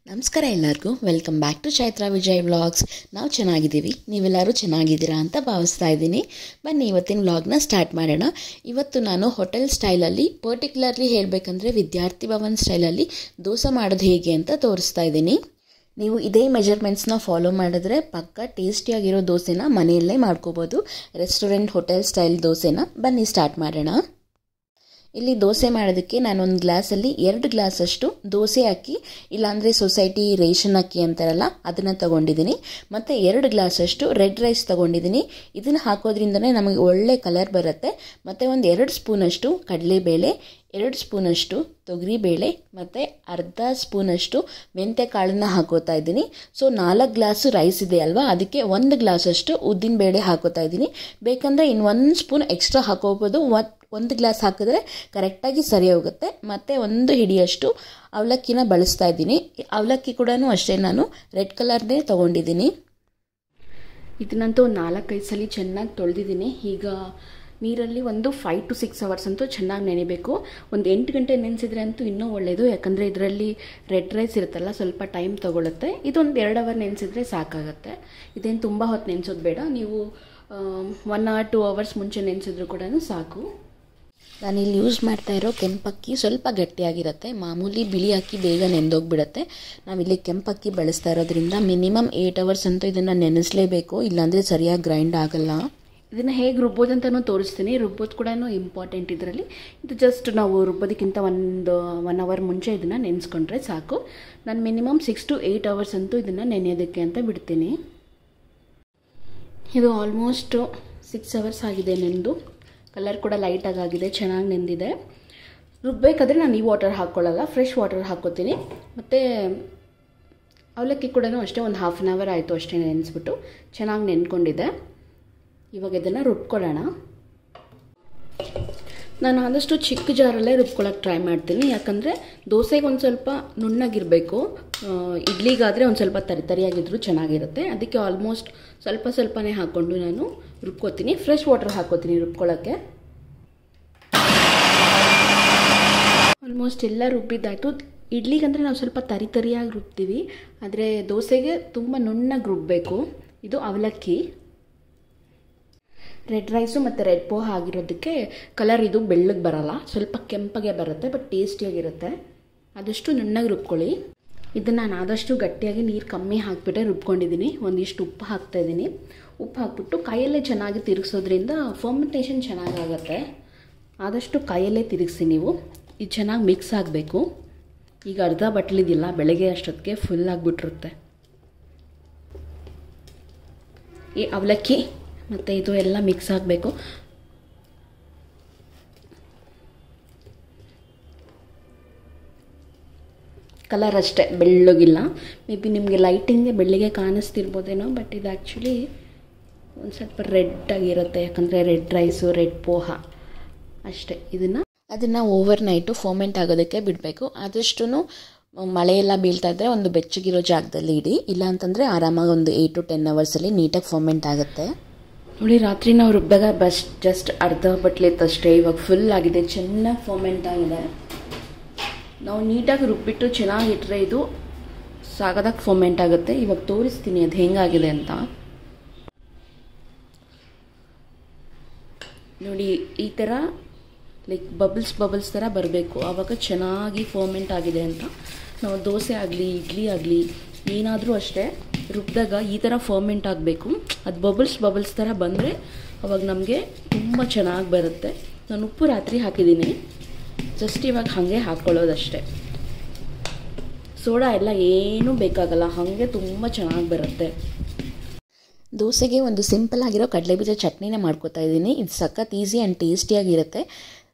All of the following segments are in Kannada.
ನಮಸ್ಕಾರ ಎಲ್ಲರಿಗೂ welcome back to Chaitra Vijay vlogs. ನಾವು ಚೆನ್ನಾಗಿದ್ದೀವಿ, ನೀವೆಲ್ಲರೂ ಚೆನ್ನಾಗಿದ್ದೀರಾ ಅಂತ ಭಾವಿಸ್ತಾ ಇದ್ದೀನಿ. ಬನ್ನಿ ಇವತ್ತಿನ ವ್ಲಾಗ್ನ ಸ್ಟಾರ್ಟ್ ಮಾಡೋಣ. ಇವತ್ತು ನಾನು ಹೋಟೆಲ್ ಸ್ಟೈಲಲ್ಲಿ, ಪರ್ಟಿಕ್ಯುಲರ್ಲಿ ಹೇಳಬೇಕಂದ್ರೆ ವಿದ್ಯಾರ್ಥಿ ಭವನ್ ಸ್ಟೈಲಲ್ಲಿ ದೋಸೆ ಮಾಡೋದು ಹೇಗೆ ಅಂತ ತೋರಿಸ್ತಾ ಇದ್ದೀನಿ. ನೀವು ಇದೇ ಮೆಜರ್ಮೆಂಟ್ಸ್ನ ಫಾಲೋ ಮಾಡಿದ್ರೆ ಪಕ್ಕ ಟೇಸ್ಟಿಯಾಗಿರೋ ದೋಸೆನ ಮನೆಯಲ್ಲೇ ಮಾಡ್ಕೋಬೋದು. ರೆಸ್ಟೋರೆಂಟ್ ಹೋಟೆಲ್ ಸ್ಟೈಲ್ ದೋಸೆನ. ಬನ್ನಿ ಸ್ಟಾರ್ಟ್ ಮಾಡೋಣ. ಇಲ್ಲಿ ದೋಸೆ ಮಾಡೋದಕ್ಕೆ ನಾನೊಂದು ಗ್ಲಾಸಲ್ಲಿ 2 ಗ್ಲಾಸಷ್ಟು ದೋಸೆ ಅಕ್ಕಿ, ಇಲ್ಲಾಂದರೆ ಸೊಸೈಟಿ ರೇಷನ್ ಅಕ್ಕಿ ಅಂತಾರಲ್ಲ ಅದನ್ನು ತೊಗೊಂಡಿದ್ದೀನಿ. ಮತ್ತು 2 ಗ್ಲಾಸಷ್ಟು ರೆಡ್ ರೈಸ್ ತೊಗೊಂಡಿದ್ದೀನಿ. ಇದನ್ನು ಹಾಕೋದ್ರಿಂದನೇ ನಮಗೆ ಒಳ್ಳೆ ಕಲರ್ ಬರುತ್ತೆ. ಮತ್ತು ಒಂದು 2 ಸ್ಪೂನಷ್ಟು ಕಡಲೆಬೇಳೆ, 2 ಸ್ಪೂನಷ್ಟು ತೊಗರಿಬೇಳೆ ಮತ್ತು ಅರ್ಧ ಸ್ಪೂನಷ್ಟು ಮೆಂತ್ಯ ಕಾಳನ್ನು ಹಾಕೋತಾ ಇದ್ದೀನಿ. ಸೊ 4 ಗ್ಲಾಸು ರೈಸ್ ಇದೆ ಅಲ್ವಾ, ಅದಕ್ಕೆ 1 ಗ್ಲಾಸಷ್ಟು ಉದ್ದಿನಬೇಳೆ ಹಾಕೋತಾ ಇದ್ದೀನಿ. ಬೇಕಂದರೆ ಇನ್ನು 1 ಸ್ಪೂನ್ ಎಕ್ಸ್ಟ್ರಾ ಹಾಕೋಬೋದು. 1 ಗ್ಲಾಸ್ ಹಾಕಿದ್ರೆ ಕರೆಕ್ಟಾಗಿ ಸರಿ ಹೋಗುತ್ತೆ. ಮತ್ತು 1 ಹಿಡಿಯಷ್ಟು ಅವಲಕ್ಕಿನ ಬಳಸ್ತಾ ಇದ್ದೀನಿ. ಅವಲಕ್ಕಿ ಕೂಡ ಅಷ್ಟೇ, ನಾನು ರೆಡ್ ಕಲರ್ನೇ ತೊಗೊಂಡಿದ್ದೀನಿ. ಇದನ್ನಂತೂ 4-5 ಸಲ ಚೆನ್ನಾಗಿ ತೊಳೆದಿದ್ದೀನಿ. ಈಗ ನೀರಲ್ಲಿ ಒಂದು 5 to 6 hours ಅಂತೂ ಚೆನ್ನಾಗಿ ನೆನೆಬೇಕು. ಒಂದು 8 ಗಂಟೆ ನೆನೆಸಿದ್ರೆ ಅಂತೂ ಇನ್ನೂ ಒಳ್ಳೆಯದು, ಯಾಕಂದರೆ ಇದರಲ್ಲಿ ರೆಡ್ ರೈಸ್ ಇರುತ್ತಲ್ಲ, ಸ್ವಲ್ಪ ಟೈಮ್ ತೊಗೊಳುತ್ತೆ. ಇದೊಂದು 2 hour ನೆನೆಸಿದ್ರೆ ಸಾಕಾಗುತ್ತೆ. ಇದೇನು ತುಂಬ ಹೊತ್ತು ನೆನೆಸೋದು ಬೇಡ. ನೀವು 1 or 2 hours ಮುಂಚೆ ನೆನೆಸಿದ್ರು ಕೂಡ ಸಾಕು. ನಾನಿಲ್ಲಿ ಯೂಸ್ ಮಾಡ್ತಾ ಇರೋ ಕೆಂಪಕ್ಕಿ ಸ್ವಲ್ಪ ಗಟ್ಟಿಯಾಗಿರುತ್ತೆ. ಮಾಮೂಲಿ ಬಿಳಿ ಅಕ್ಕಿ ಬೇಗ ನೆಂದೋಗ್ಬಿಡುತ್ತೆ. ನಾವಿಲ್ಲಿ ಕೆಂಪಕ್ಕಿ ಬಳಸ್ತಾ ಇರೋದ್ರಿಂದ ಮಿನಿಮಮ್ 8 hours ಅಂತೂ ಇದನ್ನು ನೆನೆಸಲೇಬೇಕು, ಇಲ್ಲಾಂದರೆ ಸರಿಯಾಗಿ ಗ್ರೈಂಡ್ ಆಗಲ್ಲ. ಇದನ್ನು ಹೇಗೆ ರುಬ್ಬೋದಂತನೂ ತೋರಿಸ್ತೀನಿ. ರುಬ್ಬೋದು ಕೂಡ ಇಂಪಾರ್ಟೆಂಟ್ ಇದರಲ್ಲಿ. ಇದು ಜಸ್ಟ್ ನಾವು ರುಬ್ಬೋದಕ್ಕಿಂತ 1 hour ಮುಂಚೆ ಇದನ್ನು ನೆನೆಸ್ಕೊಂಡ್ರೆ ಸಾಕು. ನಾನು ಮಿನಿಮಮ್ 6 to 8 hours ಅಂತೂ ಇದನ್ನು ನೆನೆಯೋದಕ್ಕೆ ಅಂತ ಬಿಡ್ತೀನಿ. ಇದು ಆಲ್ಮೋಸ್ಟ್ 6 hours ಆಗಿದೆ ನೆಂದು. ಕಲರ್ ಕೂಡ ಲೈಟಾಗಿ ಆಗಿದೆ, ಚೆನ್ನಾಗಿ ನೆಂದಿದೆ. ರುಬ್ಬಬೇಕಾದ್ರೆ ನಾನು ಈ ವಾಟರ್ ಹಾಕ್ಕೊಳ್ಳಲ್ಲ, ಫ್ರೆಶ್ ವಾಟರ್ ಹಾಕ್ಕೋತೀನಿ. ಮತ್ತು ಅವಲಕ್ಕಿ ಕೂಡ ಅಷ್ಟೇ, ಒಂದು 1/2 hour ಆಯಿತು ಅಷ್ಟೇ ನೆನೆಸ್ಬಿಟ್ಟು. ಚೆನ್ನಾಗಿ ನೆನ್ಕೊಂಡಿದೆ. ಇವಾಗ ಇದನ್ನು ರುಬ್ಕೊಳ್ಳೋಣ. ನಾನು ಆದಷ್ಟು ಚಿಕ್ಕ ಜಾರಲ್ಲೇ ರುಬ್ಕೊಳ್ಳೋಕೆ ಟ್ರೈ ಮಾಡ್ತೀನಿ, ಯಾಕಂದರೆ ದೋಸೆಗೆ ಒಂದು ಸ್ವಲ್ಪ ನುಣ್ಣಗಿರಬೇಕು. ಇಡ್ಲಿಗಾದರೆ ಒಂದು ಸ್ವಲ್ಪ ತರಿಯಾಗಿದ್ದರೂ ಚೆನ್ನಾಗಿರುತ್ತೆ. ಅದಕ್ಕೆ ಆಲ್ಮೋಸ್ಟ್ ಸ್ವಲ್ಪನೇ ಹಾಕ್ಕೊಂಡು ನಾನು ರುಬ್ಕೋತೀನಿ. ಫ್ರೆಶ್ ವಾಟರ್ ಹಾಕ್ಕೋತೀನಿ ರುಬ್ಕೊಳ್ಳೋಕ್ಕೆ. ಆಲ್ಮೋಸ್ಟ್ ಎಲ್ಲ ರುಬ್ಬಿದ್ದಾಯಿತು. ಇಡ್ಲಿಗಂದರೆ ನಾವು ಸ್ವಲ್ಪ ತರಿಯಾಗಿ ರುಬ್ತೀವಿ, ಆದರೆ ದೋಸೆಗೆ ತುಂಬ ನುಣ್ಣಗೆ ರುಬ್ಬಬೇಕು. ಇದು ಅವಲಕ್ಕಿ. ರೆಡ್ ರೈಸು ಮತ್ತು ರೆಡ್ ಪೋಹ ಆಗಿರೋದಕ್ಕೆ ಕಲರ್ ಇದು ಬೆಳ್ಳಗೆ ಬರೋಲ್ಲ, ಸ್ವಲ್ಪ ಕೆಂಪಗೆ ಬರುತ್ತೆ, ಬಟ್ ಟೇಸ್ಟಿಯಾಗಿರುತ್ತೆ. ಆದಷ್ಟು ನುಣ್ಣಗೆ ರುಬ್ಕೊಳ್ಳಿ. ಇದನ್ನು ನಾನು ಆದಷ್ಟು ಗಟ್ಟಿಯಾಗಿ ನೀರು ಕಮ್ಮಿ ಹಾಕಿಬಿಟ್ಟೆ ರುಬ್ಕೊಂಡಿದ್ದೀನಿ. ಒಂದಿಷ್ಟು ಉಪ್ಪು ಹಾಕ್ತಾಯಿದ್ದೀನಿ. ಉಪ್ಪು ಹಾಕ್ಬಿಟ್ಟು ಕೈಯಲ್ಲೇ ಚೆನ್ನಾಗಿ ತಿರುಗಿಸೋದ್ರಿಂದ ಫರ್ಮೆಂಟೇಷನ್ ಚೆನ್ನಾಗಾಗತ್ತೆ. ಆದಷ್ಟು ಕೈಯಲ್ಲೇ ತಿರುಗಿಸಿ ನೀವು. ಇದು ಚೆನ್ನಾಗಿ ಮಿಕ್ಸ್ ಆಗಬೇಕು. ಈಗ ಅರ್ಧ ಬಟ್ಲಿದಿಲ್ಲ, ಬೆಳಗ್ಗೆ ಅಷ್ಟೊತ್ತಿಗೆ ಫುಲ್ ಆಗಿಬಿಟ್ಟಿರುತ್ತೆ. ಈ ಅವಲಕ್ಕಿ ಮತ್ತು ಇದು ಎಲ್ಲ ಮಿಕ್ಸ್ ಆಗಬೇಕು. ಕಲರ್ ಅಷ್ಟೇ, ಬೆಳ್ಳಗಿಲ್ಲ. ಮೇ ಬಿ ನಿಮಗೆ ಲೈಟಿಂಗ್ಗೆ ಬೆಳ್ಳಿಗೆ ಕಾಣಿಸ್ತಿರ್ಬೋದೇನೋ, ಬಟ್ ಇದು ಆ್ಯಕ್ಚುಲಿ ಒಂದು ಸ್ವಲ್ಪ ರೆಡ್ ಆಗಿರುತ್ತೆ, ಯಾಕಂದರೆ ರೆಡ್ ರೈಸು, ರೆಡ್ ಪೋಹ ಅಷ್ಟೇ. ಅದನ್ನು ಓವರ್ ನೈಟು ಫರ್ಮೆಂಟ್ ಆಗೋದಕ್ಕೆ ಬಿಡಬೇಕು. ಆದಷ್ಟು ಮಳೆಯೆಲ್ಲ ಬೀಳ್ತಾ ಇದ್ದರೆ ಒಂದು ಬೆಚ್ಚಗಿರೋ ಜಾಗದಲ್ಲಿ ಇಡಿ, ಇಲ್ಲ ಅಂತಂದರೆ ಆರಾಮಾಗಿ ಒಂದು 8 to 10 hours ನೀಟಾಗಿ ಫರ್ಮೆಂಟ್ ಆಗುತ್ತೆ. ನೋಡಿ, ರಾತ್ರಿ ನಾವು ರುಬ್ಬಿದಾಗ ಜಸ್ಟ್ ಅರ್ಧ ಬಟ್ಲಿತ್ತಷ್ಟೇ. ಇವಾಗ ಫುಲ್ ಆಗಿದೆ, ಚೆನ್ನಾಗಿ ಫರ್ಮೆಂಟ್ ಆಗಿದೆ. ನಾವು ನೀಟಾಗಿ ರುಬ್ಬಿಟ್ಟು ಚೆನ್ನಾಗಿಟ್ರೆ ಇದು ಸಾಗದಾಗಿ ಫರ್ಮೆಂಟ್ ಆಗುತ್ತೆ. ಇವಾಗ ತೋರಿಸ್ತೀನಿ ಅದು ಹೆಂಗಾಗಿದೆ ಅಂತ. ನೋಡಿ, ಈ ಥರ ಲೈಕ್ ಬಬಲ್ಸ್ ಥರ ಬರಬೇಕು, ಆವಾಗ ಚೆನ್ನಾಗಿ ಫರ್ಮೆಂಟ್ ಆಗಿದೆ ಅಂತ. ನಾವು ದೋಸೆ ಆಗಲಿ ಇಡ್ಲಿ ಆಗಲಿ ಏನಾದರೂ ಅಷ್ಟೇ ರುಬ್ಬಿದಾಗ ಈ ಥರ ಫರ್ಮೆಂಟ್ ಆಗಬೇಕು. ಅದು ಬಬಲ್ಸ್ ಥರ ಬಂದರೆ ಅವಾಗ ನಮಗೆ ತುಂಬ ಚೆನ್ನಾಗಿ ಬರುತ್ತೆ. ನಾನು ಉಪ್ಪು ರಾತ್ರಿ ಹಾಕಿದ್ದೀನಿ, ಜಸ್ಟ್ ಇವಾಗ ಹಾಗೆ ಹಾಕ್ಕೊಳ್ಳೋದಷ್ಟೇ. ಸೋಡಾ ಎಲ್ಲ ಏನೂ ಬೇಕಾಗಲ್ಲ, ಹಾಗೆ ತುಂಬ ಚೆನ್ನಾಗಿ ಬರುತ್ತೆ. ದೋಸೆಗೆ ಒಂದು ಸಿಂಪಲ್ ಆಗಿರೋ ಕಡಲೆಬೀಜ ಚಟ್ನಿನ ಮಾಡ್ಕೋತಾ ಇದ್ದೀನಿ. ಇದು ಸಖತ್ ಈಸಿ ಆ್ಯಂಡ್ ಟೇಸ್ಟಿಯಾಗಿರುತ್ತೆ.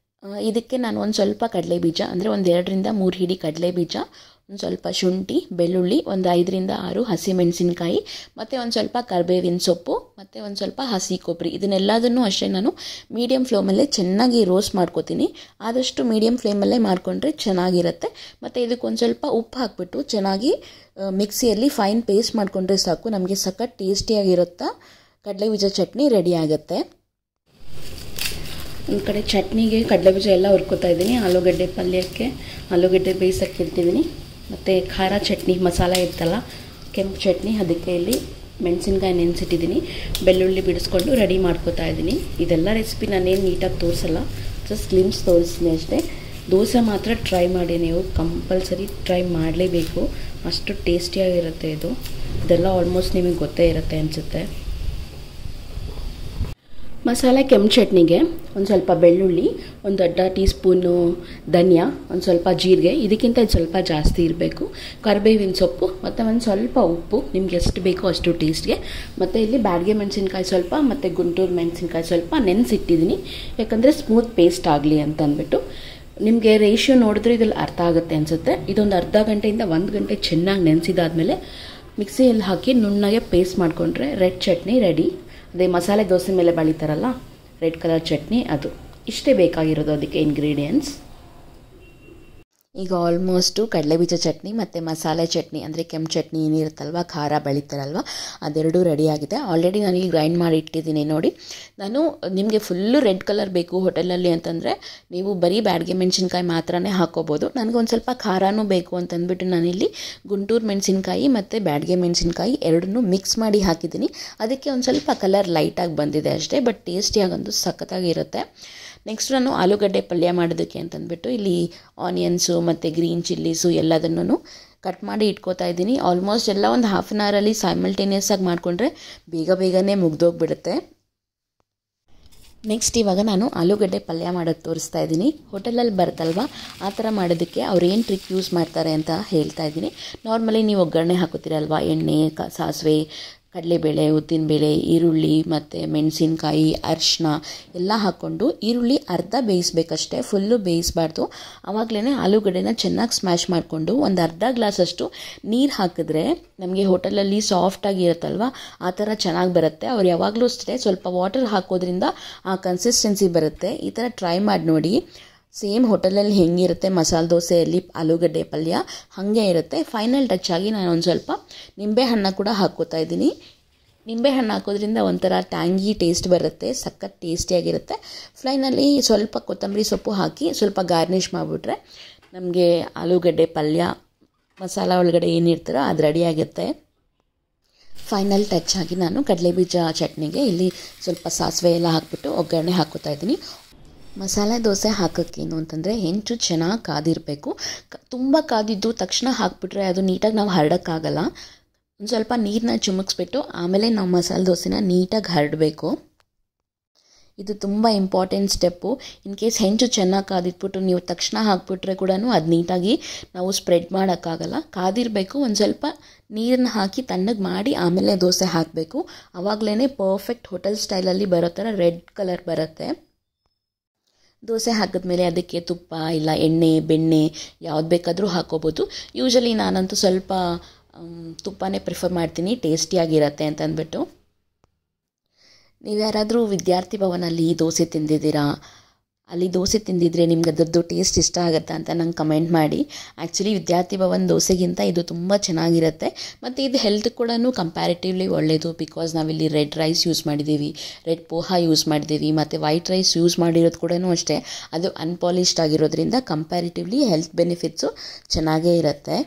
ಇದಕ್ಕೆ ನಾನು ಒಂದು ಸ್ವಲ್ಪ ಕಡಲೆಬೀಜ, ಅಂದರೆ ಒಂದು 2 to 3 ಹಿಡಿ ಕಡಲೆಬೀಜ, ಒಂದು ಸ್ವಲ್ಪ ಶುಂಠಿ, ಬೆಳ್ಳುಳ್ಳಿ, ಒಂದು 5 to 6 ಹಸಿಮೆಣಸಿನ್ಕಾಯಿ, ಮತ್ತು ಒಂದು ಸ್ವಲ್ಪ ಕರಿಬೇವಿನ ಸೊಪ್ಪು, ಮತ್ತು ಒಂದು ಸ್ವಲ್ಪ ಹಸಿ ಕೊಬ್ಬರಿ, ಇದನ್ನೆಲ್ಲದನ್ನು ಅಷ್ಟೇ ನಾನು ಮೀಡಿಯಮ್ ಫ್ಲೇಮಲ್ಲೇ ಚೆನ್ನಾಗಿ ರೋಸ್ಟ್ ಮಾಡ್ಕೋತೀನಿ. ಆದಷ್ಟು ಮೀಡಿಯಮ್ ಫ್ಲೇಮಲ್ಲೇ ಮಾಡಿಕೊಂಡ್ರೆ ಚೆನ್ನಾಗಿರುತ್ತೆ. ಮತ್ತು ಇದಕ್ಕೊಂದು ಸ್ವಲ್ಪ ಉಪ್ಪು ಹಾಕ್ಬಿಟ್ಟು ಚೆನ್ನಾಗಿ ಮಿಕ್ಸಿಯಲ್ಲಿ ಫೈನ್ ಪೇಸ್ಟ್ ಮಾಡಿಕೊಂಡ್ರೆ ಸಾಕು, ನಮಗೆ ಸಖತ್ ಟೇಸ್ಟಿಯಾಗಿರುತ್ತಾ ಕಡಲೆಬೀಜ ಚಟ್ನಿ ರೆಡಿ ಆಗುತ್ತೆ. ಒಂದು ಕಡೆ ಚಟ್ನಿಗೆ ಕಡಲೆಬೀಜ ಎಲ್ಲ ಹುರ್ಕೋತಾ ಇದ್ದೀನಿ. ಆಲೂಗಡ್ಡೆ ಪಲ್ಯಕ್ಕೆ ಆಲೂಗಡ್ಡೆ ಬೇಯಿಸೋಕ್ಕೆ ಇಡ್ತಿದ್ದೀನಿ. ಮತ್ತು ಖಾರ ಚಟ್ನಿ ಮಸಾಲ ಇರ್ತಲ್ಲ, ಕೆಂಪು ಚಟ್ನಿ, ಅದಕ್ಕೆ ಇಲ್ಲಿ ಮೆಣಸಿನ್ಕಾಯಿ ನೆನೆಸಿಟ್ಟಿದ್ದೀನಿ, ಬೆಳ್ಳುಳ್ಳಿ ಬಿಡಿಸ್ಕೊಂಡು ರೆಡಿ ಮಾಡ್ಕೋತಾ ಇದ್ದೀನಿ. ಇದೆಲ್ಲ ರೆಸಿಪಿ ನಾನೇನು ನೀಟಾಗಿ ತೋರಿಸಲ್ಲ, ಜಸ್ಟ್ ಗ್ಲಿಮ್ಸ್ ತೋರಿಸ್ತೀನಿ ಅಷ್ಟೇ. ದೋಸೆ ಮಾತ್ರ ಟ್ರೈ ಮಾಡಿ, ನೀವು ಕಂಪಲ್ಸರಿ ಟ್ರೈ ಮಾಡಲೇಬೇಕು, ಅಷ್ಟು ಟೇಸ್ಟಿಯಾಗಿರುತ್ತೆ ಇದು. ಇದೆಲ್ಲ ಆಲ್ಮೋಸ್ಟ್ ನಿಮಗೆ ಗೊತ್ತೇ ಇರುತ್ತೆ ಅನಿಸುತ್ತೆ. ಮಸಾಲೆ ಕೆಂಪು ಚಟ್ನಿಗೆ ಒಂದು ಸ್ವಲ್ಪ ಬೆಳ್ಳುಳ್ಳಿ, ಒಂದು ದೊಡ್ಡ ಟೀ ಸ್ಪೂನು ಧನಿಯಾ, ಒಂದು ಸ್ವಲ್ಪ ಜೀರಿಗೆ, ಇದಕ್ಕಿಂತ ಸ್ವಲ್ಪ ಜಾಸ್ತಿ ಇರಬೇಕು, ಕರಿಬೇವಿನ ಸೊಪ್ಪು ಮತ್ತು ಒಂದು ಸ್ವಲ್ಪ ಉಪ್ಪು ನಿಮ್ಗೆ ಎಷ್ಟು ಬೇಕೋ ಅಷ್ಟು ಟೇಸ್ಟ್ಗೆ. ಮತ್ತು ಇಲ್ಲಿ ಬ್ಯಾಡಗೆ ಮೆಣಸಿನ್ಕಾಯಿ ಸ್ವಲ್ಪ ಮತ್ತು ಗುಂಟೂರು ಮೆಣಸಿನ್ಕಾಯಿ ಸ್ವಲ್ಪ ನೆನೆಸಿಟ್ಟಿದ್ದೀನಿ, ಯಾಕಂದರೆ ಸ್ಮೂತ್ ಪೇಸ್ಟ್ ಆಗಲಿ ಅಂತ ಅಂದ್ಬಿಟ್ಟು. ನಿಮಗೆ ರೇಷಿಯೋ ನೋಡಿದ್ರೆ ಇದ್ರಲ್ಲಿ ಅರ್ಥ ಆಗುತ್ತೆ ಅನಿಸುತ್ತೆ. ಇದೊಂದು ಅರ್ಧ ಗಂಟೆಯಿಂದ 1 ಗಂಟೆ ಚೆನ್ನಾಗಿ ನೆನೆಸಿದಾದ್ಮೇಲೆ ಮಿಕ್ಸಿಯಲ್ಲಿ ಹಾಕಿ ನುಣ್ಣಗೆ ಪೇಸ್ಟ್ ಮಾಡಿಕೊಂಡ್ರೆ ರೆಡ್ ಚಟ್ನಿ ರೆಡಿ. ಅದೇ ಮಸಾಲೆ ದೋಸೆ ಮೇಲೆ ಬಳಿತಾರಲ್ಲ ರೆಡ್ ಕಲರ್ ಚಟ್ನಿ, ಅದು ಇಷ್ಟೇ ಬೇಕಾಗಿರೋದು ಅದಕ್ಕೆ ಇಂಗ್ರೀಡಿಯೆಂಟ್ಸ್. ಈಗ ಆಲ್ಮೋಸ್ಟು ಕಡಲೆಬೀಜ ಚಟ್ನಿ ಮತ್ತು ಮಸಾಲೆ ಚಟ್ನಿ ಅಂದರೆ ಕೆಂಪು ಚಟ್ನಿ ಏನಿರುತ್ತಲ್ವ, ಖಾರ ಬೆಳೀತಾರಲ್ವ, ಅದೆರಡೂ ರೆಡಿಯಾಗಿದೆ. ಆಲ್ರೆಡಿ ನಾನು ಇಲ್ಲಿ ಗ್ರೈಂಡ್ ಮಾಡಿ ಇಟ್ಟಿದ್ದೀನಿ ನೋಡಿ. ನಾನು ನಿಮಗೆ ಫುಲ್ಲು ರೆಡ್ ಕಲರ್ ಬೇಕು ಹೋಟೆಲಲ್ಲಿ ಅಂತಂದರೆ ನೀವು ಬರೀ ಬ್ಯಾಡಗೆ ಮೆಣಸಿನ್ಕಾಯಿ ಮಾತ್ರನೇ ಹಾಕೋಬೋದು. ನನಗೊಂದು ಸ್ವಲ್ಪ ಖಾರನೂ ಬೇಕು ಅಂತಂದ್ಬಿಟ್ಟು ನಾನಿಲ್ಲಿ ಗುಂಟೂರು ಮೆಣಸಿನ್ಕಾಯಿ ಮತ್ತು ಬ್ಯಾಡಗೆ ಮೆಣಸಿನ್ಕಾಯಿ ಎರಡನ್ನೂ ಮಿಕ್ಸ್ ಮಾಡಿ ಹಾಕಿದ್ದೀನಿ. ಅದಕ್ಕೆ ಒಂದು ಸ್ವಲ್ಪ ಕಲರ್ ಲೈಟಾಗಿ ಬಂದಿದೆ ಅಷ್ಟೇ, ಬಟ್ ಟೇಸ್ಟಿಯಾಗಂತೂ ಸಖತ್ತಾಗಿರುತ್ತೆ. ನೆಕ್ಸ್ಟ್ ನಾನು ಆಲೂಗಡ್ಡೆ ಪಲ್ಯ ಮಾಡೋದಕ್ಕೆ ಅಂತಂದ್ಬಿಟ್ಟು ಇಲ್ಲಿ ಆನಿಯನ್ಸು ಮತ್ತು ಗ್ರೀನ್ ಚಿಲ್ಲೀಸು ಎಲ್ಲದನ್ನೂ ಕಟ್ ಮಾಡಿ ಇಟ್ಕೋತಾ ಇದ್ದೀನಿ. ಆಲ್ಮೋಸ್ಟ್ ಎಲ್ಲ ಒಂದು ಹಾಫ್ ಆನ್ ಅವರಲ್ಲಿ ಸೈಮಲ್ಟೇನಿಯಸ್ ಆಗಿ ಮಾಡಿಕೊಂಡ್ರೆ ಬೇಗನೆ ಮುಗ್ದೋಗ್ಬಿಡುತ್ತೆ. ನೆಕ್ಸ್ಟ್ ಇವಾಗ ನಾನು ಆಲೂಗಡ್ಡೆ ಪಲ್ಯ ಮಾಡೋದು ತೋರಿಸ್ತಾ ಇದ್ದೀನಿ. ಹೋಟೆಲಲ್ಲಿ ಬರುತ್ತಲ್ವ, ಆ ಥರ ಮಾಡೋದಕ್ಕೆ ಅವ್ರು ಏನು ಟ್ರಿಕ್ ಯೂಸ್ ಮಾಡ್ತಾರೆ ಅಂತ ಹೇಳ್ತಾ ಇದ್ದೀನಿ. ನಾರ್ಮಲಿ ನೀವು ಒಗ್ಗರಣೆ ಹಾಕೋತೀರಲ್ವ, ಎಣ್ಣೆ, ಸಾಸಿವೆ, ಕಡಲೆಬೇಳೆ, ಉದ್ದಿನಬೇಳೆ, ಈರುಳ್ಳಿ ಮತ್ತು ಮೆಣಸಿನ್ಕಾಯಿ, ಅರಿಶಿನ ಎಲ್ಲ ಹಾಕ್ಕೊಂಡು ಈರುಳ್ಳಿ ಅರ್ಧ ಬೇಯಿಸ್ಬೇಕಷ್ಟೇ, ಫುಲ್ಲು ಬೇಯಿಸಬಾರ್ದು. ಆವಾಗಲೇ ಆಲೂಗಡ್ಡೆನ ಚೆನ್ನಾಗಿ ಸ್ಮ್ಯಾಶ್ ಮಾಡಿಕೊಂಡು ಒಂದು ಅರ್ಧ ಗ್ಲಾಸಷ್ಟು ನೀರು ಹಾಕಿದ್ರೆ ನಮಗೆ ಹೋಟೆಲಲ್ಲಿ ಸಾಫ್ಟಾಗಿ ಇರುತ್ತಲ್ವ, ಆ ಥರ ಚೆನ್ನಾಗಿ ಬರುತ್ತೆ. ಅವ್ರು ಯಾವಾಗಲೂ ಅಷ್ಟೇ ಸ್ವಲ್ಪ ವಾಟರ್ ಹಾಕೋದ್ರಿಂದ ಆ ಕನ್ಸಿಸ್ಟೆನ್ಸಿ ಬರುತ್ತೆ. ಈ ಥರ ಟ್ರೈ ಮಾಡಿ ನೋಡಿ. ಸೇಮ್ ಹೋಟೆಲಲ್ಲಿ ಹೆಂಗಿರುತ್ತೆ ಮಸಾಲೆ ದೋಸೆಯಲ್ಲಿ ಆಲೂಗಡ್ಡೆ ಪಲ್ಯ ಹಾಗೆ ಇರುತ್ತೆ. ಫೈನಲ್ ಟಚ್ ಆಗಿ ನಾನು ಒಂದು ಸ್ವಲ್ಪ ನಿಂಬೆಹಣ್ಣು ಕೂಡ ಹಾಕ್ಕೋತಾ ಇದ್ದೀನಿ. ನಿಂಬೆಹಣ್ಣು ಹಾಕೋದ್ರಿಂದ ಒಂಥರ ಟ್ಯಾಂಗಿ ಟೇಸ್ಟ್ ಬರುತ್ತೆ, ಸಖತ್ ಟೇಸ್ಟಿಯಾಗಿರುತ್ತೆ. ಫೈನಲ್ಲಿ ಸ್ವಲ್ಪ ಕೊತ್ತಂಬರಿ ಸೊಪ್ಪು ಹಾಕಿ ಸ್ವಲ್ಪ ಗಾರ್ನಿಷ್ ಮಾಡಿಬಿಟ್ರೆ ನಮಗೆ ಆಲೂಗಡ್ಡೆ ಪಲ್ಯ ಮಸಾಲ ಒಳಗಡೆ ಏನಿರ್ತಾರೋ ಅದು ರೆಡಿಯಾಗುತ್ತೆ. ಫೈನಲ್ ಟಚ್ ಆಗಿ ನಾನು ಕಡಲೆಬೀಜ ಚಟ್ನಿಗೆ ಇಲ್ಲಿ ಸ್ವಲ್ಪ ಸಾಸಿವೆ ಎಲ್ಲ ಹಾಕ್ಬಿಟ್ಟು ಒಗ್ಗರಣೆ ಹಾಕ್ಕೋತಾ ಇದ್ದೀನಿ. ಮಸಾಲೆ ದೋಸೆ ಹಾಕೋಕ್ಕೇನು ಅಂತಂದರೆ ಹೆಂಚು ಚೆನ್ನಾಗಿ ಕಾದಿರಬೇಕು. ತುಂಬ ಕಾದಿದ್ದು ತಕ್ಷಣ ಹಾಕಿಬಿಟ್ರೆ ಅದು ನೀಟಾಗಿ ನಾವು ಹರಡೋಕ್ಕಾಗಲ್ಲ. ಒಂದು ಸ್ವಲ್ಪ ನೀರನ್ನ ಚಿಮುಕ್ಸ್ಬಿಟ್ಟು ಆಮೇಲೆ ನಾವು ಮಸಾಲೆ ದೋಸೆನ ನೀಟಾಗಿ ಹರಡಬೇಕು. ಇದು ತುಂಬ ಇಂಪಾರ್ಟೆಂಟ್ ಸ್ಟೆಪ್ಪು. ಇನ್ ಕೇಸ್ ಹೆಂಚು ಚೆನ್ನಾಗಿ ಕಾದಿಟ್ಬಿಟ್ಟು ನೀವು ತಕ್ಷಣ ಹಾಕಿಬಿಟ್ರೆ ಕೂಡ ಅದು ನೀಟಾಗಿ ನಾವು ಸ್ಪ್ರೆಡ್ ಮಾಡೋಕ್ಕಾಗಲ್ಲ. ಕಾದಿರಬೇಕು. ಒಂದು ಸ್ವಲ್ಪ ನೀರನ್ನ ಹಾಕಿ ತಣ್ಣಗೆ ಮಾಡಿ ಆಮೇಲೆ ದೋಸೆ ಹಾಕಬೇಕು. ಆವಾಗಲೇ ಪರ್ಫೆಕ್ಟ್ ಹೋಟೆಲ್ ಸ್ಟೈಲಲ್ಲಿ ಬರೋ ಥರ ರೆಡ್ ಕಲರ್ ಬರುತ್ತೆ. ದೋಸೆ ಹಾಕಿದ್ಮೇಲೆ ಅದಕ್ಕೆ ತುಪ್ಪ ಇಲ್ಲ ಎಣ್ಣೆ, ಬೆಣ್ಣೆ ಯಾವ್ದು ಬೇಕಾದರೂ ಹಾಕೋಬೋದು. ಯೂಶಲಿ ನಾನಂತೂ ಸ್ವಲ್ಪ ತುಪ್ಪನೇ ಪ್ರಿಫರ್ ಮಾಡ್ತೀನಿ, ಟೇಸ್ಟಿಯಾಗಿರುತ್ತೆ ಅಂತ ಅಂದ್ಬಿಟ್ಟು. ನೀವು ಯಾರಾದರೂ ವಿದ್ಯಾರ್ಥಿ ಭವನಲ್ಲಿ ದೋಸೆ ತಿಂದಿದ್ದೀರಾ? ಅಲ್ಲಿ ದೋಸೆ ತಿಂದಿದ್ರೆ ನಿಮ್ಗೆ ಅದರದ್ದು ಟೇಸ್ಟ್ ಇಷ್ಟ ಆಗುತ್ತಾ ಅಂತ ನಂಗೆ ಕಮೆಂಟ್ ಮಾಡಿ. ಆ್ಯಕ್ಚುಲಿ ವಿದ್ಯಾರ್ಥಿ ಭವನ್ ದೋಸೆಗಿಂತ ಇದು ತುಂಬ ಚೆನ್ನಾಗಿರುತ್ತೆ ಮತ್ತು ಇದು ಹೆಲ್ತ್ ಕೂಡ ಕಂಪ್ಯಾರಿಟಿವ್ಲಿ ಒಳ್ಳೆಯದು. ಬಿಕಾಸ್ ನಾವಿಲ್ಲಿ ರೆಡ್ ರೈಸ್ ಯೂಸ್ ಮಾಡಿದ್ದೀವಿ, ರೆಡ್ ಪೋಹಾ ಯೂಸ್ ಮಾಡಿದ್ದೀವಿ ಮತ್ತು ವೈಟ್ ರೈಸ್ ಯೂಸ್ ಮಾಡಿರೋದು ಕೂಡ ಅಷ್ಟೇ, ಅದು ಅನ್ಪಾಲಿಶ್ಡ್ ಆಗಿರೋದ್ರಿಂದ ಕಂಪ್ಯಾರಿಟಿವ್ಲಿ ಹೆಲ್ತ್ ಬೆನಿಫಿಟ್ಸು ಚೆನ್ನಾಗೇ ಇರುತ್ತೆ.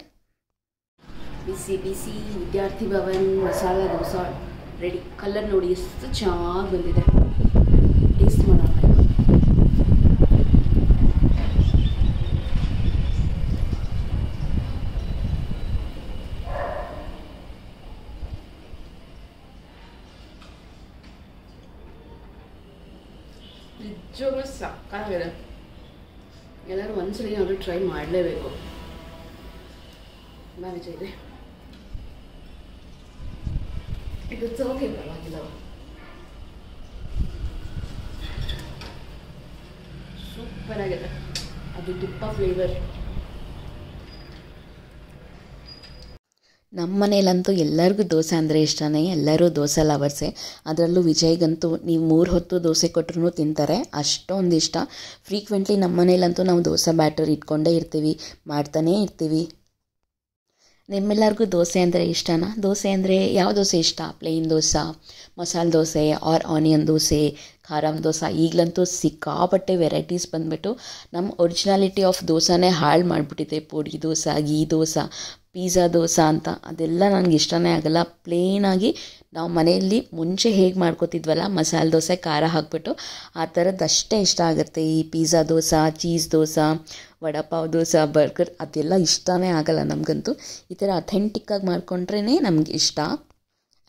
ಬಿಸಿ ಬಿಸಿ ವಿದ್ಯಾರ್ಥಿ ಭವನ್ ಮಸಾಲ ದೋಸೆ ರೆಡಿ. ಕಲರ್ ನೋಡಿ ಎಷ್ಟು ಚೆನ್ನಾಗಿ ಬಂದಿದೆ. ಟೇಸ್ಟ್ ಮಾಡೋಣ. ನಿಜವಾಗ್ಲೂ ಸಾಕಾಗಿದೆ. ಎಲ್ಲರೂ ಒಂದ್ಸರಿ ಏನಾದರೂ ಟ್ರೈ ಮಾಡಲೇಬೇಕು. ಬಾ ವಿಜಯ್ ಇದೆ, ಇದು ಓಕೆ, ಪರವಾಗಿಲ್ಲ. ಸೂಪರ್ ಆಗಿದೆ. ಅದು ತುಪ್ಪ ಫ್ಲೇವರ್. ನಮ್ಮ ಮನೇಲಂತೂ ಎಲ್ಲರಿಗೂ ದೋಸೆ ಅಂದರೆ ಇಷ್ಟನೇ. ಎಲ್ಲರೂ ದೋಸೆ ಲವರ್ಸೆ. ಅದರಲ್ಲೂ ವಿಜಯ್ಗಂತೂ ನೀವು 3 ಹೊತ್ತು ದೋಸೆ ಕೊಟ್ಟರು ತಿಂತಾರೆ, ಅಷ್ಟೊಂದು ಇಷ್ಟ. ಫ್ರೀಕ್ವೆಂಟ್ಲಿ ನಮ್ಮ ಮನೇಲಂತೂ ನಾವು ದೋಸೆ ಬ್ಯಾಟರ್ ಇಟ್ಕೊಂಡೇ ಇರ್ತೀವಿ, ಮಾಡ್ತಾನೇ ಇರ್ತೀವಿ. ನಿಮ್ಮೆಲ್ಲರಿಗೂ ದೋಸೆ ಅಂದರೆ ಇಷ್ಟನಾ? ದೋಸೆ ಅಂದರೆ ಯಾವ ದೋಸೆ ಇಷ್ಟ? Plane dosa, masala dosa, R onion dosa, ಖಾರಂ dosa. ಈಗಲಂತೂ ಸಿಕ್ಕಾಪಟ್ಟೆ ವೆರೈಟೀಸ್ ಬಂದುಬಿಟ್ಟು ನಮ್ಮ ಒರಿಜಿನಾಲಿಟಿ ಆಫ್ ದೋಸೆನೇ ಹಾಳು ಮಾಡಿಬಿಟ್ಟಿದೆ. ಪುಡಿ ದೋಸೆ, ಗೀ ದೋಸೆ, ಪಿಜ್ಜಾ ದೋಸೆ ಅಂತ ಅದೆಲ್ಲ ನನಗೆ ಇಷ್ಟನೇ ಆಗಲ್ಲ. ಪ್ಲೇನಾಗಿ ನಾವು ಮನೆಯಲ್ಲಿ ಮುಂಚೆ ಹೇಗೆ ಮಾಡ್ಕೋತಿದ್ವಲ್ಲ, ಮಸಾಲೆ ದೋಸೆ ಖಾರ ಹಾಕ್ಬಿಟ್ಟು, ಆ ಥರದ್ದಷ್ಟೇ ಇಷ್ಟ ಆಗುತ್ತೆ. ಈ pizza dosa, cheese dosa, vada pav dosa, burger ಅದೆಲ್ಲ ಇಷ್ಟನೇ ಆಗಲ್ಲ ನಮಗಂತೂ. ಈ ಥರ ಅಥೆಂಟಿಕ್ಕಾಗಿ ಮಾಡ್ಕೊಂಡ್ರೇ ನಮ್ಗೆ ಇಷ್ಟ.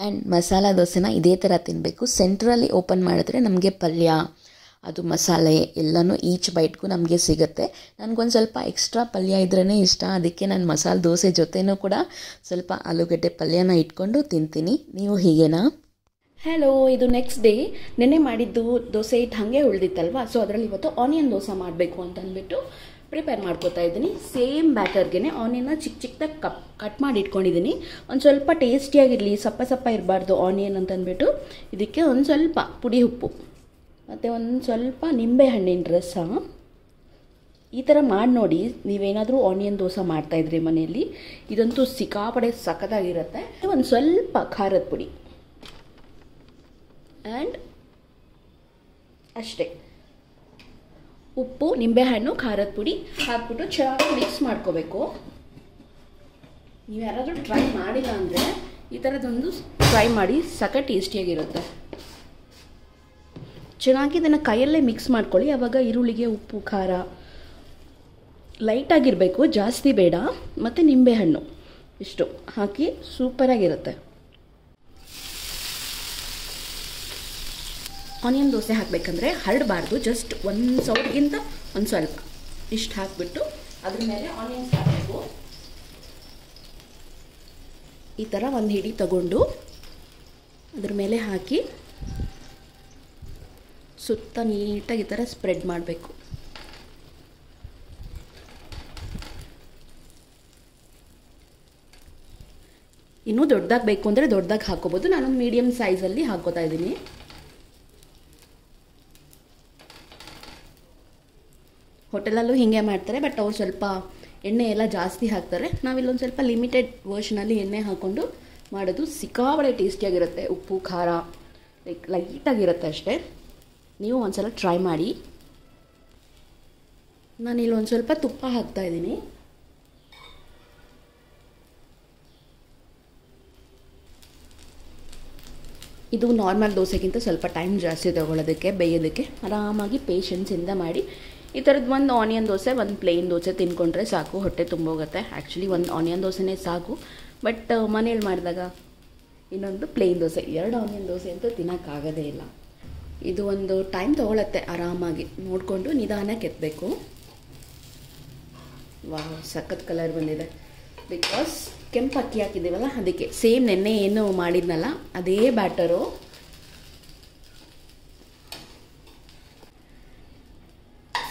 ಆ್ಯಂಡ್ ಮಸಾಲ ದೋಸೆನ ಇದೇ ಥರ ತಿನ್ನಬೇಕು. ಸೆಂಟ್ರಲ್ಲಿ ಓಪನ್ ಮಾಡಿದ್ರೆ ನಮಗೆ ಪಲ್ಯ, ಅದು ಮಸಾಲೆ ಎಲ್ಲನೂ ಈಚ್ ಬೈಟ್ಗೂ ನಮಗೆ ಸಿಗುತ್ತೆ. ನನಗೊಂದು ಸ್ವಲ್ಪ ಎಕ್ಸ್ಟ್ರಾ ಪಲ್ಯ ಇದ್ರೇ ಇಷ್ಟ. ಅದಕ್ಕೆ ನಾನು ಮಸಾಲೆ ದೋಸೆ ಜೊತೆನೂ ಕೂಡ ಸ್ವಲ್ಪ ಆಲೂಗಡ್ಡೆ ಪಲ್ಯನ ಇಟ್ಕೊಂಡು ತಿಂತೀನಿ. ನೀವು ಹೀಗೇನಾ? ಹಲೋ, ಇದು ನೆಕ್ಸ್ಟ್ ಡೇ. ನೆನ್ನೆ ಮಾಡಿದ್ದು ದೋಸೆ ಹಿಟ್ಟು ಹಾಗೆ ಉಳಿದಿತ್ತಲ್ವ, ಸೊ ಅದರಲ್ಲಿ ಇವತ್ತು ಆನಿಯನ್ ದೋಸೆ ಮಾಡಬೇಕು ಅಂತ ಅಂದ್ಬಿಟ್ಟು ಪ್ರಿಪೇರ್ ಮಾಡ್ಕೋತಾ ಇದ್ದೀನಿ. ಸೇಮ್ ಬ್ಯಾಟರ್ಗೆ ಆನಿಯನ್ನ ಚಿಕ್ಕ ಚಿಕ್ಕದಾಗಿ ಕಟ್ ಮಾಡಿ ಇಟ್ಕೊಂಡಿದ್ದೀನಿ. ಒಂದು ಸ್ವಲ್ಪ ಟೇಸ್ಟಿಯಾಗಿರಲಿ, ಸಪ್ಪ ಸಪ್ಪ ಇರಬಾರ್ದು ಆನಿಯನ್ ಅಂತಂದ್ಬಿಟ್ಟು ಇದಕ್ಕೆ ಒಂದು ಸ್ವಲ್ಪ ಪುಡಿ ಉಪ್ಪು ಮತ್ತು ಒಂದು ಸ್ವಲ್ಪ ನಿಂಬೆ ಹಣ್ಣಿನ ರಸ. ಈ ಥರ ಮಾಡಿ ನೋಡಿ, ನೀವೇನಾದರೂ ಆನಿಯನ್ ದೋಸೆ ಮಾಡ್ತಾಯಿದ್ರಿ ಮನೆಯಲ್ಲಿ, ಇದಂತೂ ಸಿಕ್ಕಾಪಡೆ ಸಖತ್ತಾಗಿರುತ್ತೆ. ಒಂದು ಸ್ವಲ್ಪ ಖಾರದ ಪುಡಿ ಆ್ಯಂಡ್ ಅಷ್ಟೇ, ಉಪ್ಪು, ನಿಂಬೆಹಣ್ಣು, ಖಾರದ ಪುಡಿ ಹಾಕ್ಬಿಟ್ಟು ಚೆನ್ನಾಗಿ ಮಿಕ್ಸ್ ಮಾಡ್ಕೋಬೇಕು. ನೀವು ಯಾರಾದರೂ ಟ್ರೈ ಮಾಡಿಲ್ಲ ಅಂದರೆ ಈ ಥರದೊಂದು ಟ್ರೈ ಮಾಡಿ, ಸಖತ್ ಟೇಸ್ಟಿಯಾಗಿರುತ್ತೆ. ಚೆನ್ನಾಗಿ ಇದನ್ನು ಕೈಯಲ್ಲೇ ಮಿಕ್ಸ್ ಮಾಡ್ಕೊಳ್ಳಿ. ಆವಾಗ ಈರುಳ್ಳಿಗೆ ಉಪ್ಪು, ಖಾರ ಲೈಟಾಗಿರಬೇಕು, ಜಾಸ್ತಿ ಬೇಡ, ಮತ್ತು ನಿಂಬೆಹಣ್ಣು ಇಷ್ಟು ಹಾಕಿ ಸೂಪರಾಗಿರುತ್ತೆ. ಆನಿಯನ್ ದೋಸೆ ಹಾಕಬೇಕಂದ್ರೆ ಹರಡಬಾರ್ದು, ಜಸ್ಟ್ ಒಂದು ಸೌಟ್ಗಿಂತ ಒಂದು ಸ್ವಲ್ಪ ಇಷ್ಟು ಹಾಕಿಬಿಟ್ಟು ಅದ್ರ ಮೇಲೆ ಆನಿಯನ್ಸ್ ಹಾಕಬೇಕು. ಈ ಥರ ಒಂದು ಹಿಡಿ ತಗೊಂಡು ಅದ್ರ ಮೇಲೆ ಹಾಕಿ ಸುತ್ತ ನೀಟಾಗಿ ಈ ಥರ ಸ್ಪ್ರೆಡ್ ಮಾಡಬೇಕು. ಇನ್ನೂ ದೊಡ್ಡದಾಗಿ ಬೇಕು ಅಂದರೆ ದೊಡ್ಡದಾಗಿ ಹಾಕೋಬೋದು. ನಾನು ಮೀಡಿಯಮ್ ಸೈಜಲ್ಲಿ ಹಾಕೋತಾ ಇದ್ದೀನಿ. ಹೋಟೆಲಲ್ಲೂ ಹೀಗೆ ಮಾಡ್ತಾರೆ, ಬಟ್ ಅವ್ರು ಸ್ವಲ್ಪ ಎಣ್ಣೆ ಎಲ್ಲ ಜಾಸ್ತಿ ಹಾಕ್ತಾರೆ. ನಾವಿಲ್ಲೊಂದು ಸ್ವಲ್ಪ ಲಿಮಿಟೆಡ್ ವರ್ಷನಲ್ಲಿ ಎಣ್ಣೆ ಹಾಕ್ಕೊಂಡು ಮಾಡೋದು. ಸಿಕ್ಕಾಬಳೆ ಟೇಸ್ಟಿಯಾಗಿರುತ್ತೆ. ಉಪ್ಪು, ಖಾರ ಲೈಟಾಗಿರುತ್ತೆ ಅಷ್ಟೇ. ನೀವು ಒಂದು ಸಲ ಟ್ರೈ ಮಾಡಿ. ನಾನಿಲ್ಲಿ ಒಂದು ಸ್ವಲ್ಪ ತುಪ್ಪ ಹಾಕ್ತಾಯಿದ್ದೀನಿ. ಇದು ನಾರ್ಮಲ್ ದೋಸೆಗಿಂತ ಸ್ವಲ್ಪ ಟೈಮ್ ಜಾಸ್ತಿ ತೊಗೊಳ್ಳೋದಕ್ಕೆ, ಬೇಯೋದಕ್ಕೆ. ಆರಾಮಾಗಿ ಪೇಷನ್ಸಿಂದ ಮಾಡಿ. ಈ ಥರದ್ದು ಒಂದು ಆನಿಯನ್ ದೋಸೆ, ಒಂದು ಪ್ಲೇನ್ ದೋಸೆ ತಿನ್ಕೊಂಡ್ರೆ ಸಾಕು, ಹೊಟ್ಟೆ ತುಂಬೋಗುತ್ತೆ. ಆ್ಯಕ್ಚುಲಿ ಒಂದು ಆನಿಯನ್ ದೋಸೆನೇ ಸಾಕು, ಬಟ್ ಮನೇಲಿ ಮಾಡಿದಾಗ ಇನ್ನೊಂದು ಪ್ಲೇನ್ ದೋಸೆ, 2 ಆನಿಯನ್ ದೋಸೆ ಅಂತೂ ತಿನ್ನೋಕ್ಕಾಗೋದೇ ಇಲ್ಲ. ಇದು ಒಂದು ಟೈಮ್ ತೊಗೊಳತ್ತೆ. ಆರಾಮಾಗಿ ನೋಡಿಕೊಂಡು ನಿಧಾನಕ್ಕೆ ಎತ್ತಬೇಕು. ವಾವ್, ಸಖತ್ ಕಲರ್ ಬಂದಿದೆ. ಬಿಕಾಸ್ ಕೆಂಪು ಅಕ್ಕಿ ಹಾಕಿದ್ದೀವಲ್ಲ, ಅದಕ್ಕೆ. ಸೇಮ್ ನೆನ್ನೆ ಏನು ಮಾಡಿದ್ನಲ್ಲ ಅದೇ ಬ್ಯಾಟರು.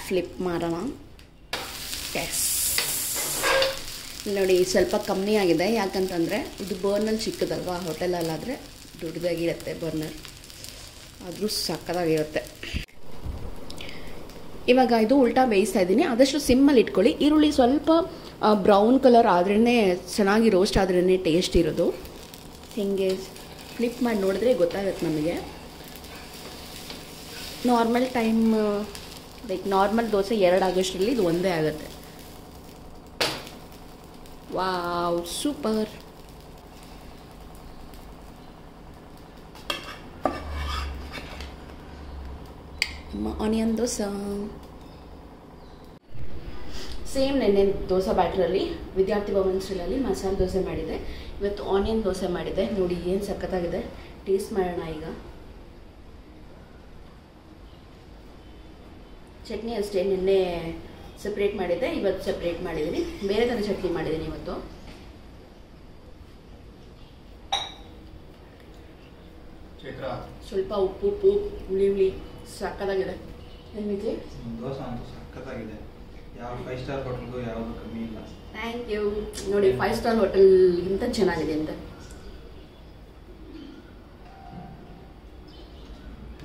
ಫ್ಲಿಪ್ ಮಾಡೋಣ. ಎಸ್, ನೋಡಿ ಸ್ವಲ್ಪ ಕಮ್ಮಿ ಆಗಿದೆ. ಯಾಕಂತಂದರೆ ಇದು ಬರ್ನರ್ ಚಿಕ್ಕದಲ್ವಾ, ಹೋಟೆಲಲ್ಲಾದರೆ ದೊಡ್ಡದಾಗಿರುತ್ತೆ ಬರ್ನರ್, ಆದರೂ ಸಕ್ಕತ್ತಾಗಿರುತ್ತೆ. ಇವಾಗ ಇದು ಉಲ್ಟಾ ಬೇಯಿಸ್ತಾ ಇದ್ದೀನಿ. ಆದಷ್ಟು ಸಿಮ್ಮಲ್ಲಿ ಇಟ್ಕೊಳ್ಳಿ. ಈರುಳ್ಳಿ ಸ್ವಲ್ಪ ಬ್ರೌನ್ ಕಲರ್ ಆದ್ರೇ ಚೆನ್ನಾಗಿ ರೋಸ್ಟ್ ಆದ್ರೇ ಟೇಸ್ಟ್ ಇರೋದು. ಹೀಗೆ ಫ್ಲಿಪ್ ಮಾಡಿ ನೋಡಿದ್ರೆ ಗೊತ್ತಾಗುತ್ತೆ ನಮಗೆ. Normal time like normal dosa 2 ಆಗೋಷ್ಟರಲ್ಲಿ ಇದು ಒಂದೇ ಆಗುತ್ತೆ. Wow, super. Onion dosa same ನೆನ್ನೆ ದೋಸೆ ಬ್ಯಾಟ್ರಲ್ಲಿ ವಿದ್ಯಾರ್ಥಿ ಭವನ್ ಸ್ಟೈಲಲ್ಲಿ ಮಸಾಲೆ ದೋಸೆ ಮಾಡಿದೆ. ಇವತ್ತು ಆನಿಯನ್ ದೋಸೆ ಮಾಡಿದೆ. ನೋಡಿ ಏನು ಸಖತ್ತಾಗಿದೆ. ಟೇಸ್ಟ್ ಮಾಡೋಣ ಈಗ. ಚಟ್ನಿ ಅಷ್ಟೇ, ನಿನ್ನೆ ಸಪ್ರೇಟ್ ಮಾಡಿದ್ದೆ, ಇವತ್ತು ಸಪ್ರೇಟ್ ಮಾಡಿದ್ದೀನಿ. ಬೇರೆ ಥರ ಚಟ್ನಿ ಮಾಡಿದ್ದೀನಿ ಇವತ್ತು. ಸ್ವಲ್ಪ ಉಪ್ಪು ಹುಳಿ ಸಕ್ಕತ್ತಾಗಿದೆ. ನಿಮಗೆ ದೋಸೆ ಅಂತೂ ಸಕ್ಕತ್ತಾಗಿದೆ. ಯಾವ 5 ಸ್ಟಾರ್ ಹೋಟೆಲ್ಗೂ ಯಾವುದು ಕಮ್ಮಿ ಇಲ್ಲ. Thank you. ನೋಡಿ 5 ಸ್ಟಾರ್ ಹೋಟೆಲ್ಗಿಂತ ಚೆನ್ನಾಗಿದೆ ಅಂತ.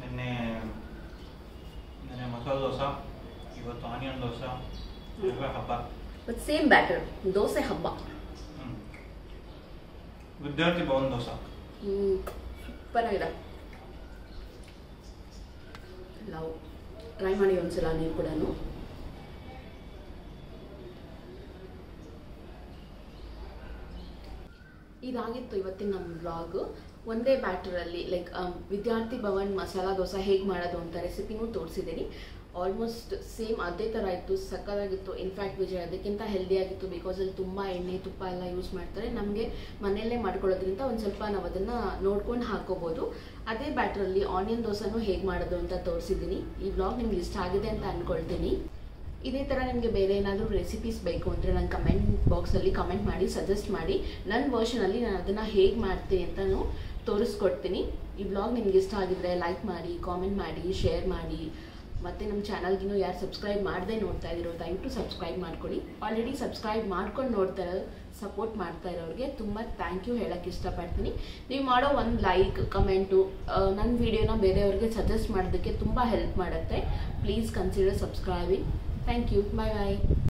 ನಿನ್ನೆ ಮಸಾಲೆ ದೋಸೆ, ಇವತ್ತು ಆನಿಯನ್ ದೋಸೆ, ಹಬ್ಬ. ಬಟ್ ಸೇಮ್ ಬ್ಯಾಟರ್, ದೋಸೆ ಹಬ್ಬ. ವಿದ್ಯಾರ್ಥಿ ಭವನ್ ದೋಸೆ. ಸೂಪರ್ ಆಗಿದೆ. ಲವ್ ಟ್ರೈ ಮಾಡಿ ಒಂದ್ಸಲ ನೀವು ಕೂಡ. ಇದಾಗಿತ್ತು ಇವತ್ತಿನ ನಮ್ಮ ವ್ಲಾಗ್. ಒಂದೇ ಬ್ಯಾಟರಲ್ಲಿ ಲೈಕ್ ವಿದ್ಯಾರ್ಥಿ ಭವನ್ ಮಸಾಲ ದೋಸೆ ಹೇಗೆ ಮಾಡೋದು ಅಂತ ರೆಸಿಪಿನೂ ತೋರಿಸಿದ್ದೀನಿ. ಆಲ್ಮೋಸ್ಟ್ ಸೇಮ್ ಅದೇ ಥರ ಇತ್ತು, ಸಕ್ಕತ್ತಾಗಿತ್ತು. ಇನ್ಫ್ಯಾಕ್ಟ್ ವಿಜಯ್ ಅದಕ್ಕಿಂತ ಹೆಲ್ದಿಯಾಗಿತ್ತು, ಬಿಕಾಸ್ ಅಲ್ಲಿ ತುಂಬ ಎಣ್ಣೆ ತುಪ್ಪ ಎಲ್ಲ ಯೂಸ್ ಮಾಡ್ತಾರೆ. ನಮಗೆ ಮನೆಯಲ್ಲೇ ಮಾಡ್ಕೊಳ್ಳೋದ್ರಿಂದ ಒಂದು ಸ್ವಲ್ಪ ನಾವು ಅದನ್ನು ನೋಡ್ಕೊಂಡು ಹಾಕೋಬೋದು. ಅದೇ ಬ್ಯಾಟ್ರಲ್ಲಿ ಆನಿಯನ್ ದೋಸೆನೂ ಹೇಗೆ ಮಾಡೋದು ಅಂತ ತೋರಿಸಿದ್ದೀನಿ. ಈ ವ್ಲಾಗ್ ನಿಮ್ಗೆ ಇಷ್ಟ ಆಗಿದೆ ಅಂತ ಅಂದ್ಕೊಳ್ತೀನಿ. ಇದೇ ಥರ ನಿಮಗೆ ಬೇರೆ ಏನಾದರೂ ರೆಸಿಪೀಸ್ ಬೇಕು ಅಂದರೆ ನನ್ನ ಕಮೆಂಟ್ ಬಾಕ್ಸಲ್ಲಿ ಕಮೆಂಟ್ ಮಾಡಿ ಸಜೆಸ್ಟ್ ಮಾಡಿ. ನನ್ನ ವರ್ಷನಲ್ಲಿ ನಾನು ಅದನ್ನು ಹೇಗೆ ಮಾಡ್ತೀನಿ ಅಂತಲೂ ತೋರಿಸ್ಕೊಡ್ತೀನಿ. ಈ ವ್ಲಾಗ್ ನಿಮ್ಗೆ ಇಷ್ಟ ಆಗಿದ್ರೆ ಲೈಕ್ ಮಾಡಿ, ಕಾಮೆಂಟ್ ಮಾಡಿ, ಶೇರ್ ಮಾಡಿ. ಮತ್ತು ನಮ್ಮ ಚಾನಲ್ಗಿನ್ನೂ ಯಾರು ಸಬ್ಸ್ಕ್ರೈಬ್ ಮಾಡದೆ ನೋಡ್ತಾ ಇದ್ದೀರೋ ದಯವಿಟ್ಟು ಸಬ್ಸ್ಕ್ರೈಬ್ ಮಾಡ್ಕೊಳ್ಳಿ. ಆಲ್ರೆಡಿ ಸಬ್ಸ್ಕ್ರೈಬ್ ಮಾಡ್ಕೊಂಡು ನೋಡ್ತಾ ಸಪೋರ್ಟ್ ಮಾಡ್ತಾ ಇರೋರಿಗೆ ತುಂಬ ಥ್ಯಾಂಕ್ ಯು ಹೇಳೋಕ್ಕೆ ಇಷ್ಟಪಡ್ತೀನಿ. ನೀವು ಮಾಡೋ ಒಂದು ಲೈಕ್ ಕಮೆಂಟು ನನ್ನ ವಿಡಿಯೋನ ಬೇರೆಯವ್ರಿಗೆ ಸಜೆಸ್ಟ್ ಮಾಡೋದಕ್ಕೆ ತುಂಬ ಹೆಲ್ಪ್ ಮಾಡುತ್ತೆ. Please consider subscribing. Thank you. Bye bye.